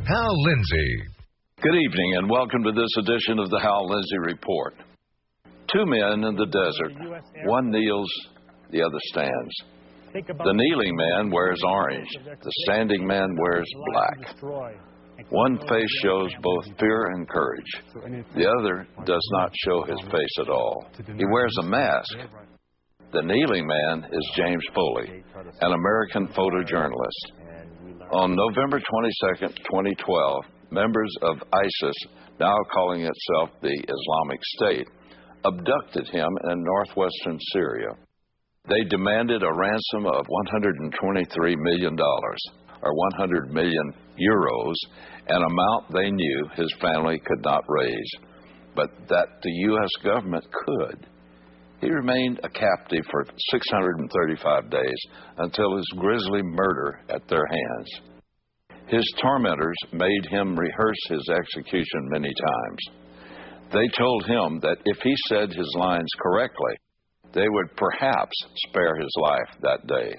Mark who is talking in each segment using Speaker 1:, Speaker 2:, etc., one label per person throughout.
Speaker 1: Hal Lindsey.
Speaker 2: Good evening and welcome to this edition of the Hal Lindsey Report. Two men in the desert. One kneels, the other stands. The kneeling man wears orange. The standing man wears black. One face shows both fear and courage. The other does not show his face at all. He wears a mask. The kneeling man is James Foley, an American photojournalist. On November 22, 2012, members of ISIS, now calling itself the Islamic State, abducted him in northwestern Syria. They demanded a ransom of $123 million, or 100 million euros, an amount they knew his family could not raise, but that the U.S. government could. He remained a captive for 635 days until his grisly murder at their hands. His tormentors made him rehearse his execution many times. They told him that if he said his lines correctly, they would perhaps spare his life that day.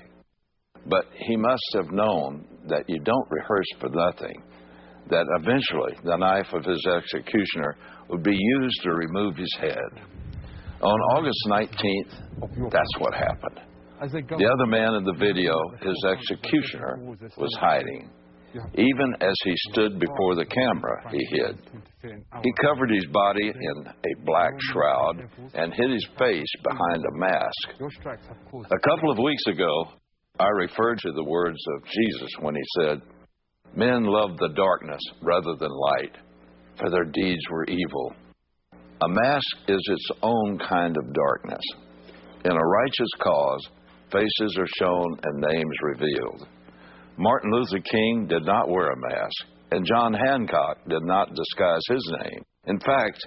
Speaker 2: But he must have known that you don't rehearse for nothing, that eventually the knife of his executioner would be used to remove his head. On August 19th, that's what happened. The other man in the video, his executioner, was hiding. Even as he stood before the camera, he hid. He covered his body in a black shroud and hid his face behind a mask. A couple of weeks ago, I referred to the words of Jesus when he said, "Men loved the darkness rather than light, for their deeds were evil." A mask is its own kind of darkness. In a righteous cause, faces are shown and names revealed. Martin Luther King did not wear a mask, and John Hancock did not disguise his name. In fact,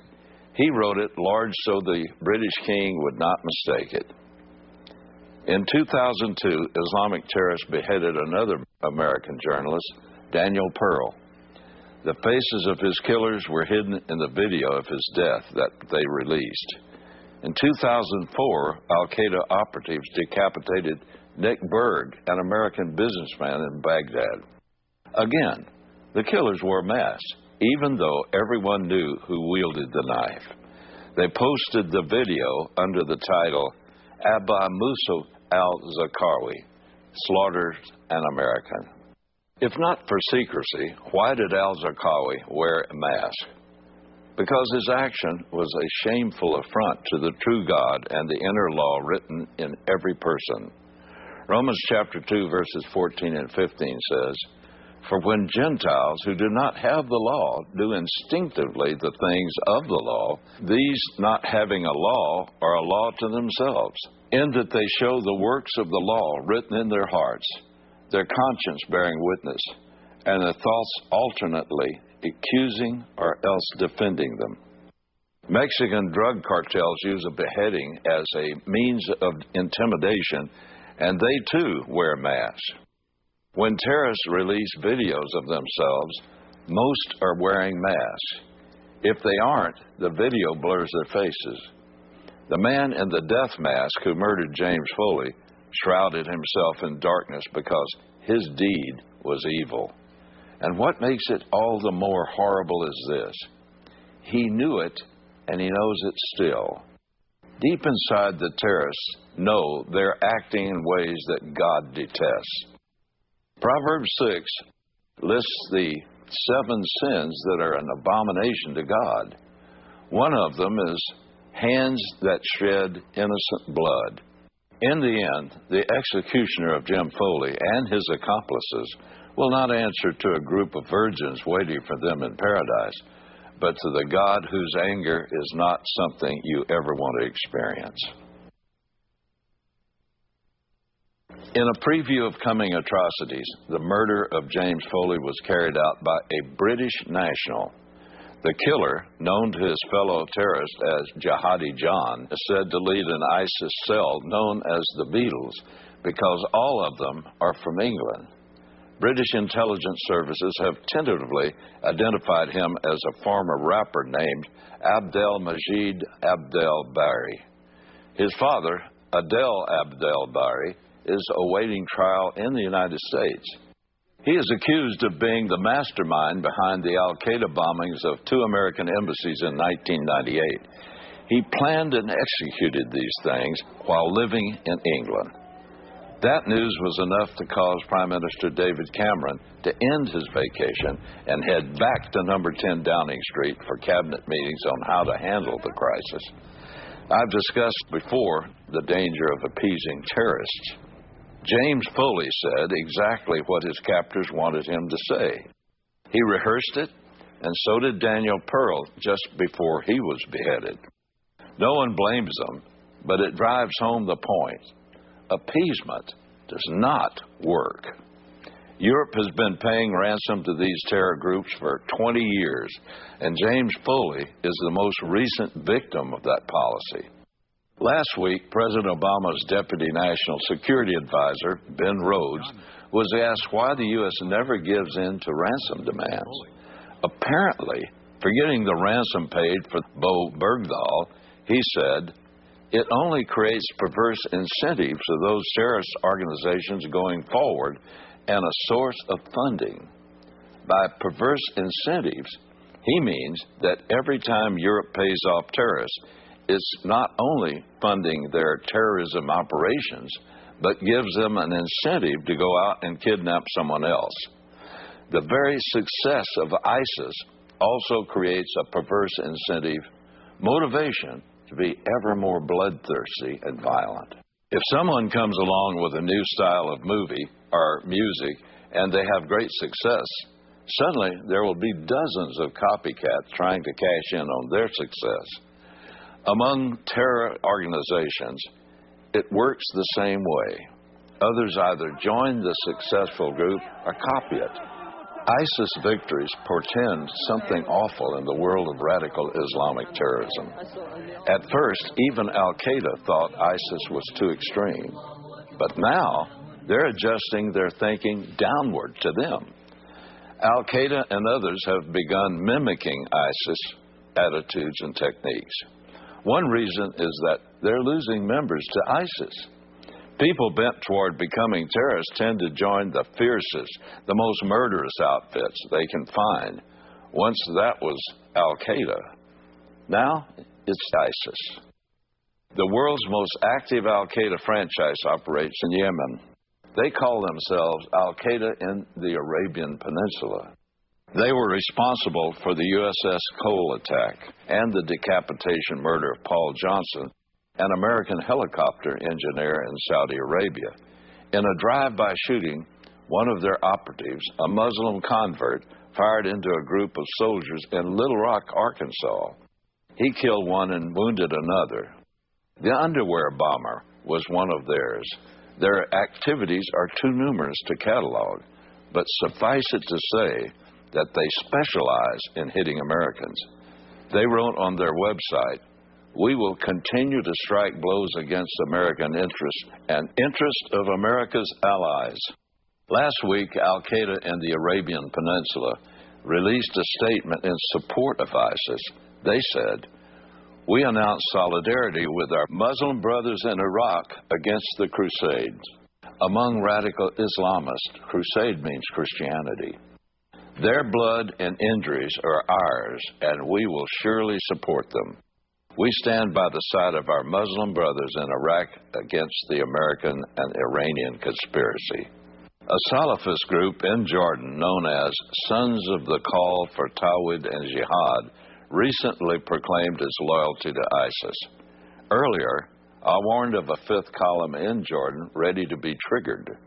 Speaker 2: he wrote it large so the British king would not mistake it. In 2002, Islamic terrorists beheaded another American journalist, Daniel Pearl. The faces of his killers were hidden in the video of his death that they released. In 2004, al-Qaeda operatives decapitated Nick Berg, an American businessman in Baghdad. Again, the killers wore masks, even though everyone knew who wielded the knife. They posted the video under the title, "Abu Musa al-Zarqawi, Slaughtered an American." If not for secrecy, why did al-Zarqawi wear a mask? Because his action was a shameful affront to the true God and the inner law written in every person. Romans chapter 2, verses 14 and 15 says, "For when Gentiles who do not have the law do instinctively the things of the law, these not having a law are a law to themselves, in that they show the works of the law written in their hearts, their conscience bearing witness, and their thoughts alternately accusing or else defending them." Mexican drug cartels use a beheading as a means of intimidation, and they too wear masks. When terrorists release videos of themselves, most are wearing masks. If they aren't, the video blurs their faces. The man in the death mask who murdered James Foley shrouded himself in darkness because his deed was evil. And what makes it all the more horrible is this: he knew it, and he knows it still. Deep inside, the terrorists know they're acting in ways that God detests. Proverbs 6 lists the 7 sins that are an abomination to God. One of them is hands that shed innocent blood. In the end, the executioner of Jim Foley and his accomplices will not answer to a group of virgins waiting for them in paradise, but to the God whose anger is not something you ever want to experience. In a preview of coming atrocities, the murder of James Foley was carried out by a British national. The killer, known to his fellow terrorists as Jihadi John, is said to lead an ISIS cell known as the Beatles because all of them are from England. British intelligence services have tentatively identified him as a former rapper named Abdelmajid Abdelbari. His father, Adel Abdelbari, is awaiting trial in the United States. He is accused of being the mastermind behind the al-Qaeda bombings of 2 American embassies in 1998. He planned and executed these things while living in England. That news was enough to cause Prime Minister David Cameron to end his vacation and head back to number 10 Downing Street for cabinet meetings on how to handle the crisis. I've discussed before the danger of appeasing terrorists. James Foley said exactly what his captors wanted him to say. He rehearsed it, and so did Daniel Pearl just before he was beheaded. No one blames them, but it drives home the point. Appeasement does not work. Europe has been paying ransom to these terror groups for 20 years, and James Foley is the most recent victim of that policy. Last week, President Obama's Deputy National Security Advisor, Ben Rhodes, was asked why the U.S. never gives in to ransom demands. Apparently, forgetting the ransom paid for Bo Bergdahl, he said, "It only creates perverse incentives for those terrorist organizations going forward and a source of funding." By perverse incentives, he means that every time Europe pays off terrorists, it's not only funding their terrorism operations, but gives them an incentive to go out and kidnap someone else. The very success of ISIS also creates a perverse incentive, motivation to be ever more bloodthirsty and violent. If someone comes along with a new style of movie or music and they have great success, suddenly there will be dozens of copycats trying to cash in on their success. Among terror organizations, it works the same way. Others either join the successful group or copy it. ISIS victories portend something awful in the world of radical Islamic terrorism. At first, even al-Qaeda thought ISIS was too extreme. But now, they're adjusting their thinking downward to them. Al-Qaeda and others have begun mimicking ISIS attitudes and techniques. One reason is that they're losing members to ISIS. People bent toward becoming terrorists tend to join the fiercest, the most murderous outfits they can find. Once that was al-Qaeda. Now it's ISIS. The world's most active al-Qaeda franchise operates in Yemen. They call themselves Al-Qaeda in the Arabian Peninsula. They were responsible for the USS Cole attack and the decapitation murder of Paul Johnson, an American helicopter engineer in Saudi Arabia. In a drive-by shooting, one of their operatives, a Muslim convert, fired into a group of soldiers in Little Rock, Arkansas. He killed one and wounded another. The underwear bomber was one of theirs. Their activities are too numerous to catalog, but suffice it to say that they specialize in hitting Americans. They wrote on their website, "We will continue to strike blows against American interests and interest of America's allies." Last week, Al-Qaeda in the Arabian Peninsula released a statement in support of ISIS. They said, "We announce solidarity with our Muslim brothers in Iraq against the Crusades." Among radical Islamists, crusade means Christianity. Their blood and injuries are ours, and we will surely support them. We stand by the side of our Muslim brothers in Iraq against the American and Iranian conspiracy. A Salafist group in Jordan known as Sons of the Call for Tawhid and Jihad recently proclaimed its loyalty to ISIS. Earlier, I warned of a fifth column in Jordan ready to be triggered.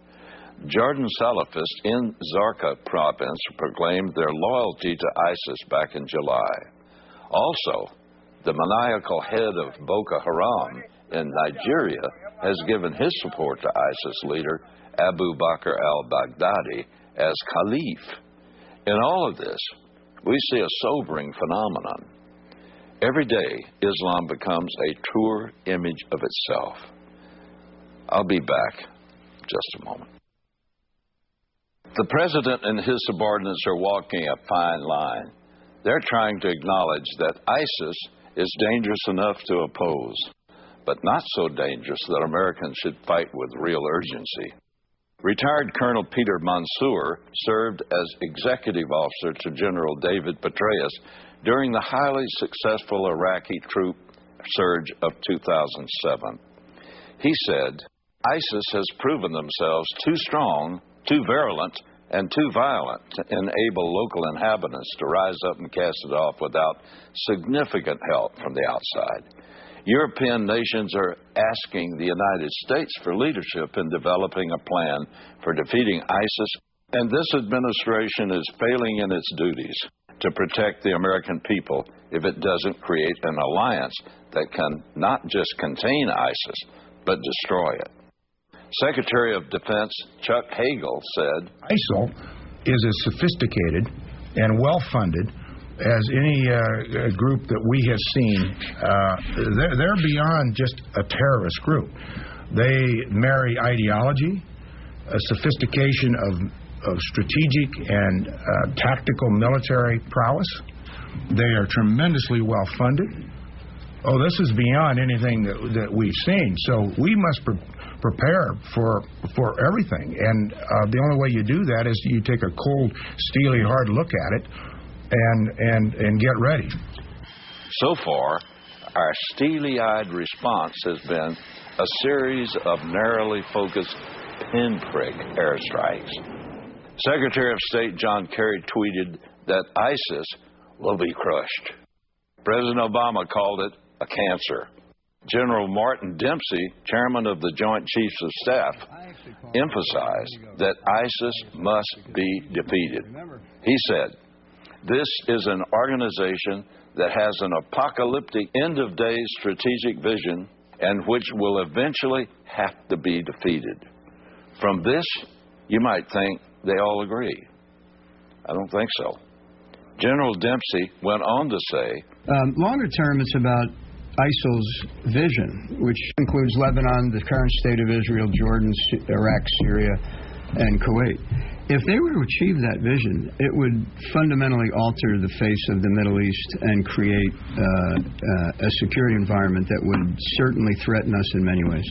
Speaker 2: Jordan Salafists in Zarqa province proclaimed their loyalty to ISIS back in July. Also, the maniacal head of Boko Haram in Nigeria has given his support to ISIS leader Abu Bakr al-Baghdadi as Caliph. In all of this, we see a sobering phenomenon. Every day, Islam becomes a truer image of itself. I'll be back in just a moment. The president and his subordinates are walking a fine line. They're trying to acknowledge that ISIS is dangerous enough to oppose, but not so dangerous that Americans should fight with real urgency. Retired Colonel Peter Mansour served as executive officer to General David Petraeus during the highly successful Iraqi troop surge of 2007. He said, ISIS has proven themselves too strong, too virulent, and too violent to enable local inhabitants to rise up and cast it off without significant help from the outside. European nations are asking the United States for leadership in developing a plan for defeating ISIS, and this administration is failing in its duties to protect the American people if it doesn't create an alliance that can not just contain ISIS, but destroy it. Secretary of Defense Chuck Hagel said,
Speaker 1: ISIL is as sophisticated and well-funded as any group that we have seen. They're beyond just a terrorist group. They marry ideology, a sophistication of strategic and tactical military prowess. They are tremendously well-funded. Oh, this is beyond anything that we've seen. So we must prepare for everything. And the only way you do that is you take a cold, steely, hard look at it and get ready.
Speaker 2: So far, our steely-eyed response has been a series of narrowly focused pinprick airstrikes. Secretary of State John Kerry tweeted that ISIS will be crushed. President Obama called it a cancer. General Martin Dempsey, chairman of the Joint Chiefs of Staff, emphasized that ISIS must be defeated. He said, this is an organization that has an apocalyptic end-of-days strategic vision and which will eventually have to be defeated. From this, you might think they all agree. I don't think so. General Dempsey went on to say,
Speaker 3: longer term, it's about ISIL's vision, which includes Lebanon, the current state of Israel, Jordan, Iraq, Syria, and Kuwait. If they were to achieve that vision, it would fundamentally alter the face of the Middle East and create a security environment that would certainly threaten us in many ways.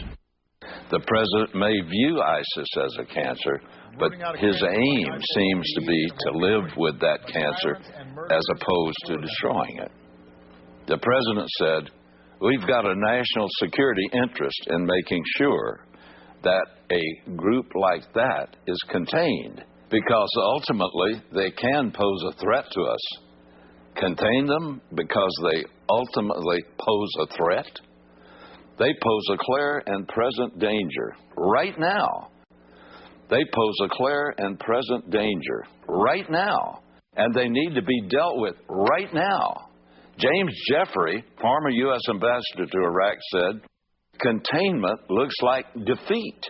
Speaker 2: The president may view ISIS as a cancer, but his aim seems to be to live with that cancer as opposed to destroying it. The president said, we've got a national security interest in making sure that a group like that is contained, because ultimately they can pose a threat to us. Contain them because they ultimately pose a threat? They pose a clear and present danger right now. They pose a clear and present danger right now, and they need to be dealt with right now. James Jeffrey, former U.S. ambassador to Iraq, said, containment looks like defeat.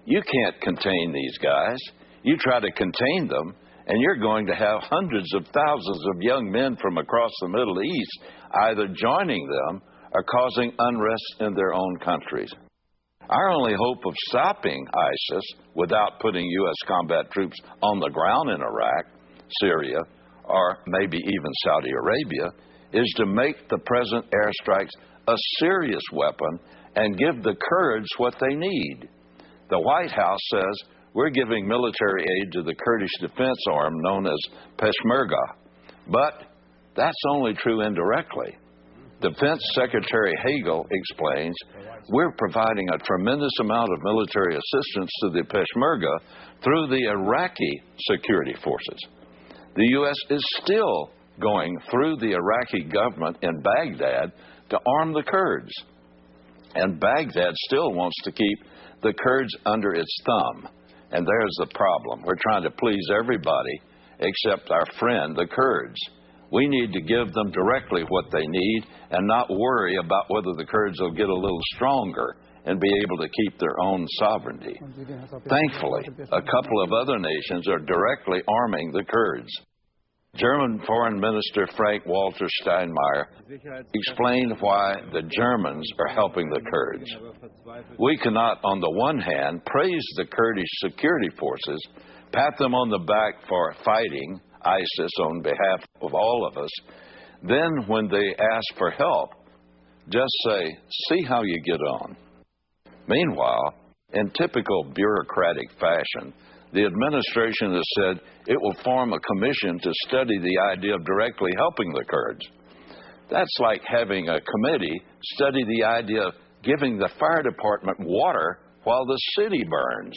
Speaker 2: You can't contain these guys. You try to contain them, and you're going to have hundreds of thousands of young men from across the Middle East either joining them or causing unrest in their own countries. Our only hope of stopping ISIS without putting U.S. combat troops on the ground in Iraq, Syria, or maybe even Saudi Arabia is to make the present airstrikes a serious weapon and give the Kurds what they need. The White House says we're giving military aid to the Kurdish defense arm known as Peshmerga, but that's only true indirectly. Defense Secretary Hagel explains, we're providing a tremendous amount of military assistance to the Peshmerga through the Iraqi security forces. The U.S. is still going through the Iraqi government in Baghdad to arm the Kurds. And Baghdad still wants to keep the Kurds under its thumb. And there's the problem. We're trying to please everybody except our friend, the Kurds. We need to give them directly what they need and not worry about whether the Kurds will get a little stronger and be able to keep their own sovereignty. Thankfully, a couple of other nations are directly arming the Kurds. German Foreign Minister Frank-Walter Steinmeier explained why the Germans are helping the Kurds. We cannot, on the one hand, praise the Kurdish security forces, pat them on the back for fighting ISIS on behalf of all of us, then when they ask for help, just say, see how you get on. Meanwhile, In typical bureaucratic fashion, the administration has said it will form a commission to study the idea of directly helping the Kurds. That's like having a committee study the idea of giving the fire department water while the city burns.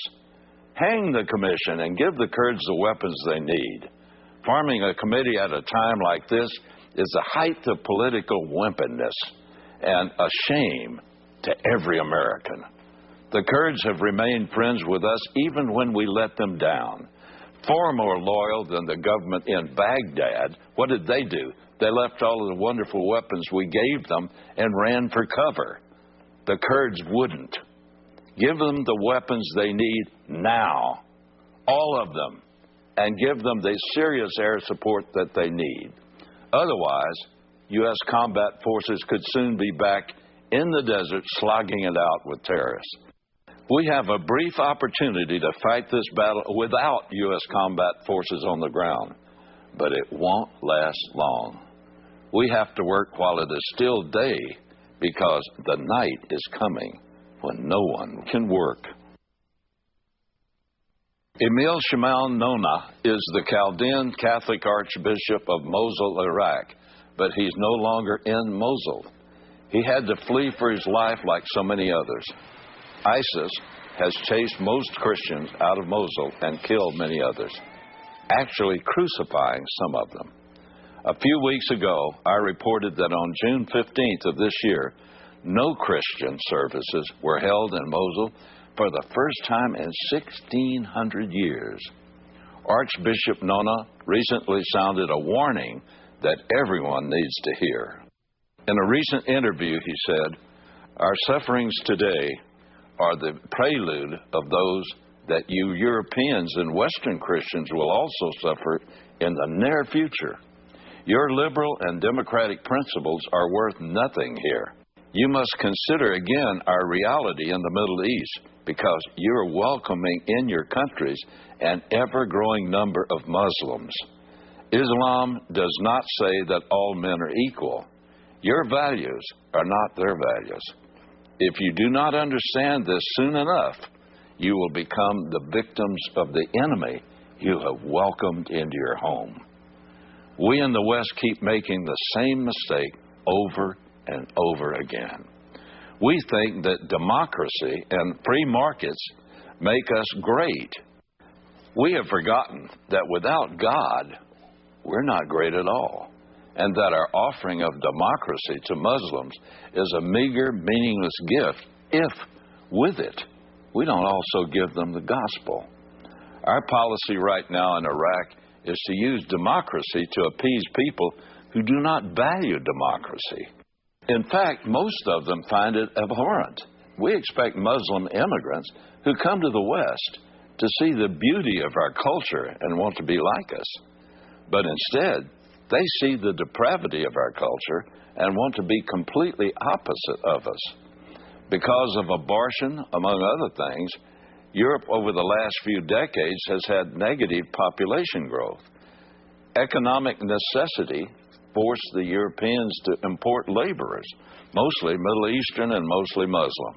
Speaker 2: Hang the commission and give the Kurds the weapons they need. Forming a committee at a time like this is the height of political wimpiness and a shame to every American. The Kurds have remained friends with us even when we let them down. Far more loyal than the government in Baghdad. What did they do? They left all of the wonderful weapons we gave them and ran for cover. The Kurds wouldn't. Give them the weapons they need now, all of them, and give them the serious air support that they need. Otherwise, U.S. combat forces could soon be back in the desert slogging it out with terrorists. We have a brief opportunity to fight this battle without U.S. combat forces on the ground, but it won't last long. We have to work while it is still day because the night is coming when no one can work. Emil Shimon Nona is the Chaldean Catholic Archbishop of Mosul, Iraq, but he's no longer in Mosul. He had to flee for his life like so many others. ISIS has chased most Christians out of Mosul and killed many others, actually crucifying some of them. A few weeks ago, I reported that on June 15th of this year, no Christian services were held in Mosul for the first time in 1,600 years. Archbishop Nona recently sounded a warning that everyone needs to hear. In a recent interview, he said, "Our sufferings today are the prelude of those that you Europeans and Western Christians will also suffer in the near future. Your liberal and democratic principles are worth nothing here. You must consider again our reality in the Middle East because you're welcoming in your countries an ever-growing number of Muslims. Islam does not say that all men are equal. Your values are not their values. If you do not understand this soon enough, you will become the victims of the enemy you have welcomed into your home." We in the West keep making the same mistake over and over again. We think that democracy and free markets make us great. We have forgotten that without God, we're not great at all, and that our offering of democracy to Muslims is a meager, meaningless gift if, with it, we don't also give them the gospel. Our policy right now in Iraq is to use democracy to appease people who do not value democracy. In fact, most of them find it abhorrent. We expect Muslim immigrants who come to the West to see the beauty of our culture and want to be like us. But instead, they see the depravity of our culture and want to be completely opposite of us. Because of abortion, among other things, Europe over the last few decades has had negative population growth. Economic necessity forced the Europeans to import laborers, mostly Middle Eastern and mostly Muslim.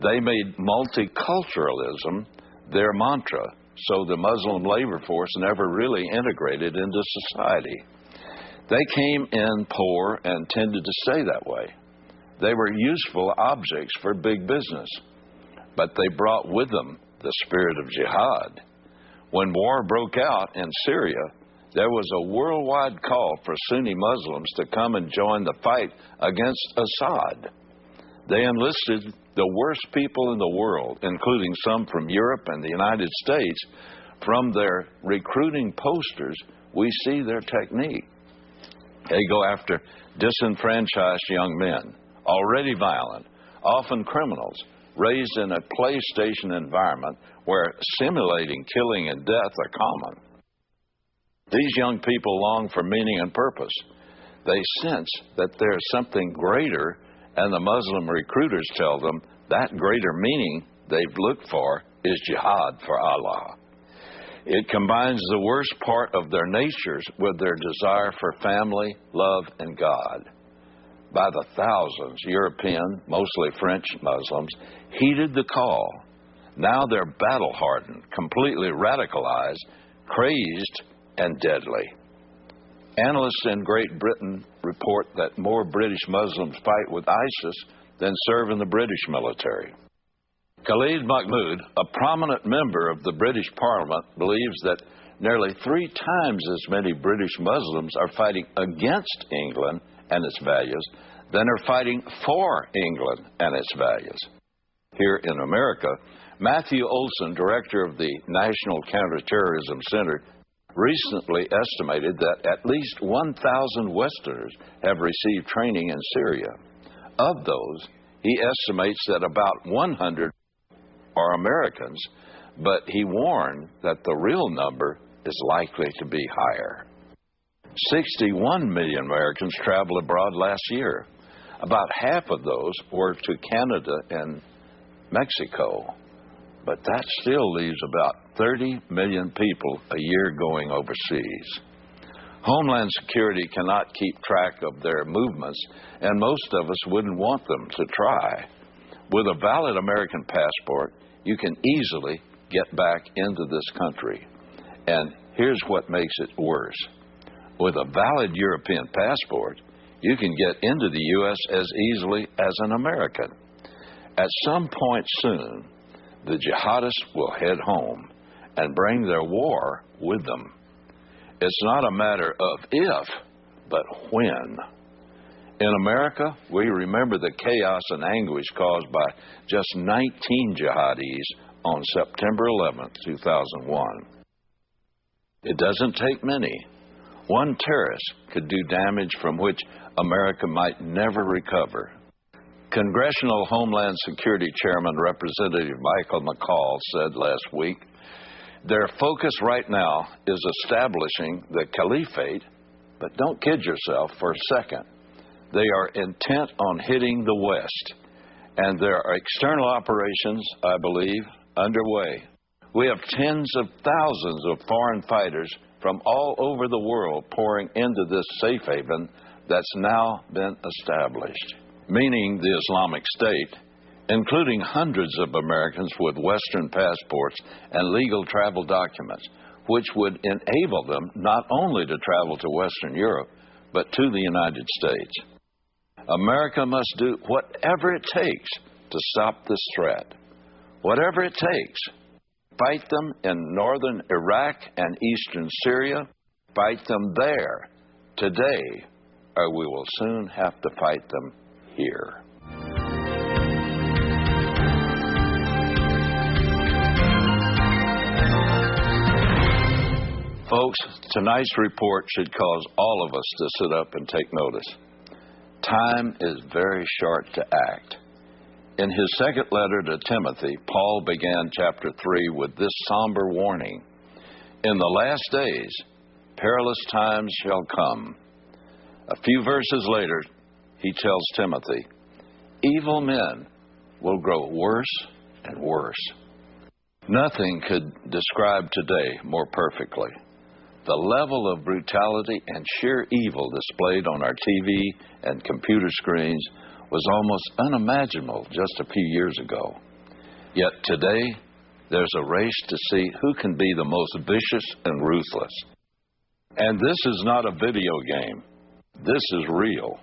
Speaker 2: They made multiculturalism their mantra, so the Muslim labor force never really integrated into society. They came in poor and tended to stay that way. They were useful objects for big business, but they brought with them the spirit of jihad. When war broke out in Syria, there was a worldwide call for Sunni Muslims to come and join the fight against Assad. They enlisted the worst people in the world, including some from Europe and the United States. From their recruiting posters, we see their technique. They go after disenfranchised young men, already violent, often criminals, raised in a PlayStation environment where simulating killing and death are common. These young people long for meaning and purpose. They sense that there's something greater, and the Muslim recruiters tell them that greater meaning they've looked for is jihad for Allah. It combines the worst part of their natures with their desire for family, love, and God. By the thousands, European, mostly French Muslims, heeded the call, Now they're battle-hardened, completely radicalized, crazed, and deadly. Analysts in Great Britain report that more British Muslims fight with ISIS than serve in the British military. Khalid Mahmood, a prominent member of the British Parliament, believes that nearly 3 times as many British Muslims are fighting against England and its values than are fighting for England and its values. Here in America, Matthew Olson, director of the National Counterterrorism Center, recently estimated that at least 1,000 Westerners have received training in Syria. Of those, he estimates that about 100 are Americans, but he warned that the real number is likely to be higher. 61 million Americans traveled abroad last year. About half of those were to Canada and Mexico. But that still leaves about 30 million people a year going overseas. Homeland Security cannot keep track of their movements, and most of us wouldn't want them to try. With a valid American passport, you can easily get back into this country. And here's what makes it worse. With a valid European passport, you can get into the U.S. as easily as an American. At some point soon, the jihadists will head home and bring their war with them. It's not a matter of if, but when. In America, we remember the chaos and anguish caused by just 19 jihadis on September 11, 2001. It doesn't take many. One terrorist could do damage from which America might never recover. Congressional Homeland Security Chairman Representative Michael McCall said last week, their focus right now is establishing the caliphate, but don't kid yourself for a second. They are intent on hitting the West, and there are external operations, I believe, underway. We have tens of thousands of foreign fighters from all over the world pouring into this safe haven that's now been established, meaning the Islamic State, including hundreds of Americans with Western passports and legal travel documents, which would enable them not only to travel to Western Europe, but to the United States. America must do whatever it takes to stop this threat. Whatever it takes. Fight them in northern Iraq and eastern Syria. Fight them there today, or we will soon have to fight them here. Folks, tonight's report should cause all of us to sit up and take notice. Time is very short to act. In his second letter to Timothy, Paul began chapter 3 with this somber warning. In the last days, perilous times shall come. A few verses later, he tells Timothy, evil men will grow worse and worse. Nothing could describe today more perfectly. The level of brutality and sheer evil displayed on our TV and computer screens was almost unimaginable just a few years ago. Yet today, there's a race to see who can be the most vicious and ruthless. And this is not a video game. This is real.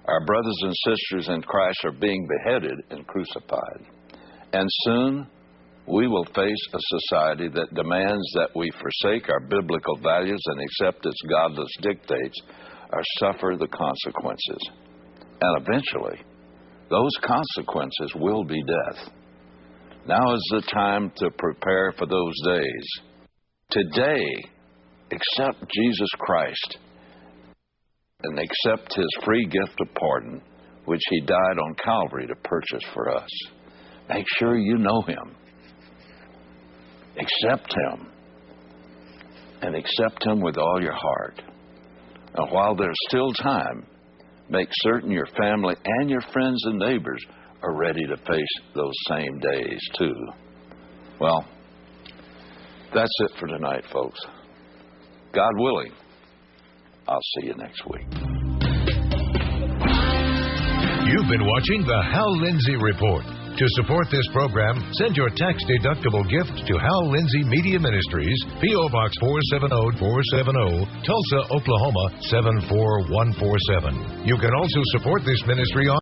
Speaker 2: Our brothers and sisters in Christ are being beheaded and crucified. And soon, we will face a society that demands that we forsake our biblical values and accept its godless dictates or suffer the consequences. And eventually, those consequences will be death. Now is the time to prepare for those days. Today, accept Jesus Christ and accept his free gift of pardon, which he died on Calvary to purchase for us. Make sure you know him. Accept him. And accept him with all your heart. And while there's still time, make certain your family and your friends and neighbors are ready to face those same days, too. Well, that's it for tonight, folks. God willing, I'll see you next week.
Speaker 4: You've been watching the Hal Lindsey Report. To support this program, send your tax-deductible gift to Hal Lindsey Media Ministries, P.O. Box 470-470, Tulsa, Oklahoma 74147. You can also support this ministry on